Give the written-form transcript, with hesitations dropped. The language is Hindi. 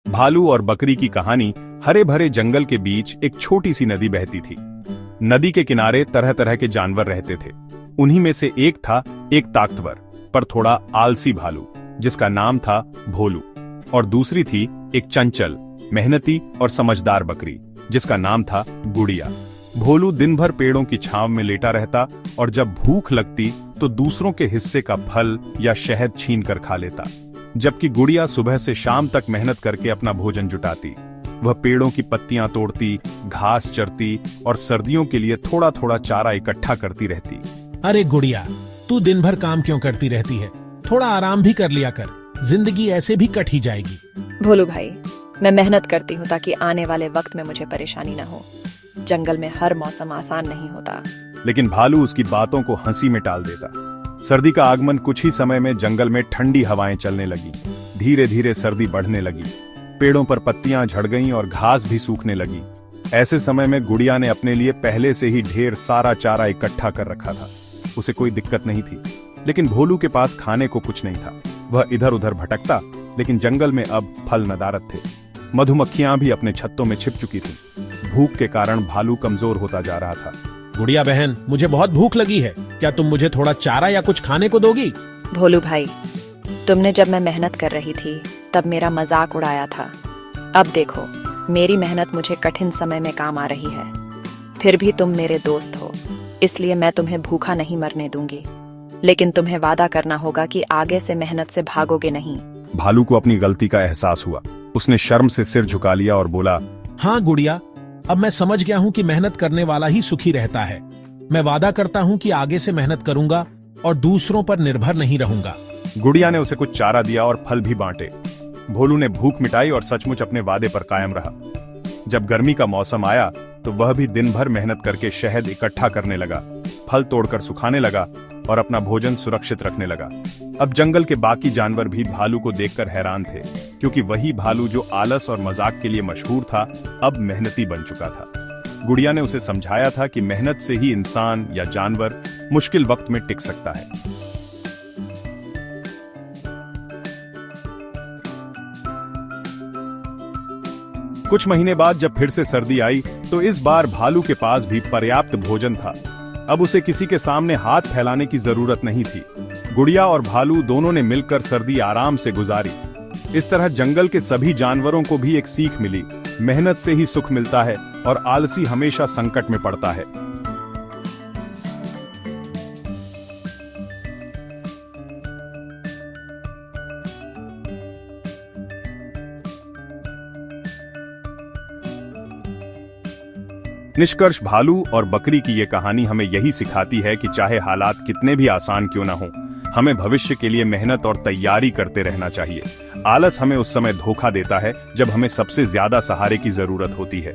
भालू और बकरी की कहानी। हरे भरे जंगल के बीच एक छोटी सी नदी बहती थी। नदी के किनारे तरह तरह के जानवर रहते थे। उन्हीं में से एक था एक ताकतवर पर थोड़ा आलसी भालू जिसका नाम था भोलू, और दूसरी थी एक चंचल, मेहनती और समझदार बकरी जिसका नाम था गुड़िया। भोलू दिन भर पेड़ों की छांव में लेटा रहता और जब भूख लगती तो दूसरों के हिस्से का फल या शहद छीन कर खा लेता, जबकि गुड़िया सुबह से शाम तक मेहनत करके अपना भोजन जुटाती। वह पेड़ों की पत्तियां तोड़ती, घास चरती और सर्दियों के लिए थोड़ा थोड़ा चारा इकट्ठा करती रहती। अरे गुड़िया, तू दिन भर काम क्यों करती रहती है? थोड़ा आराम भी कर लिया कर, जिंदगी ऐसे भी कट ही जाएगी। भोलू भाई, मैं मेहनत करती हूँ ताकि आने वाले वक्त में मुझे परेशानी न हो। जंगल में हर मौसम आसान नहीं होता। लेकिन भालू उसकी बातों को हंसी में टाल देता। सर्दी का आगमन कुछ ही समय में जंगल में ठंडी हवाएं चलने लगी। धीरे धीरे सर्दी बढ़ने लगी, पेड़ों पर पत्तियां झड़ गईं और घास भी सूखने लगी। ऐसे समय में गुड़िया ने अपने लिए पहले से ही ढेर सारा चारा इकट्ठा कर रखा था। उसे कोई दिक्कत नहीं थी, लेकिन भोलू के पास खाने को कुछ नहीं था। वह इधर उधर भटकता, लेकिन जंगल में अब फल नदारद थे। मधुमक्खियां भी अपने छत्तों में छिप चुकी थीं। भूख के कारण भालू कमजोर होता जा रहा था। गुड़िया बहन, मुझे बहुत भूख लगी है, क्या तुम मुझे थोड़ा चारा या कुछ खाने को दोगी? भोलू भाई, तुमने जब मैं मेहनत कर रही थी तब मेरा मजाक उड़ाया था। अब देखो, मेरी मेहनत मुझे कठिन समय में काम आ रही है। फिर भी तुम मेरे दोस्त हो, इसलिए मैं तुम्हें भूखा नहीं मरने दूंगी। लेकिन तुम्हें वादा करना होगा कि आगे से मेहनत से भागोगे नहीं। भालू को अपनी गलती का एहसास हुआ। उसने शर्म से सिर झुका लिया और बोला, हाँ गुड़िया, अब मैं समझ गया हूँ कि मेहनत करने वाला ही सुखी रहता है। मैं वादा करता हूँ कि आगे से मेहनत करूंगा और दूसरों पर निर्भर नहीं रहूंगा। गुड़िया ने उसे कुछ चारा दिया और फल भी बांटे। भोलू ने भूख मिटाई और सचमुच अपने वादे पर कायम रहा। जब गर्मी का मौसम आया तो वह भी दिन भर मेहनत करके शहद इकट्ठा करने लगा, फल तोड़कर सुखाने लगा और अपना भोजन सुरक्षित रखने लगा। अब जंगल के बाकी जानवर भी भालू को देखकर हैरान थे, क्योंकि वही भालू जो आलस और मजाक के लिए मशहूर था अब मेहनती बन चुका था। गुड़िया ने उसे समझाया था कि मेहनत से ही इंसान या जानवर मुश्किल वक्त में टिक सकता है। कुछ महीने बाद जब फिर से सर्दी आई तो इस बार भालू के पास भी पर्याप्त भोजन था। अब उसे किसी के सामने हाथ फैलाने की जरूरत नहीं थी। गुड़िया और भालू दोनों ने मिलकर सर्दी आराम से गुजारी। इस तरह जंगल के सभी जानवरों को भी एक सीख मिली, मेहनत से ही सुख मिलता है और आलसी हमेशा संकट में पड़ता है। निष्कर्ष, भालू और बकरी की ये कहानी हमें यही सिखाती है कि चाहे हालात कितने भी आसान क्यों न हो, हमें भविष्य के लिए मेहनत और तैयारी करते रहना चाहिए। आलस हमें उस समय धोखा देता है जब हमें सबसे ज्यादा सहारे की जरूरत होती है।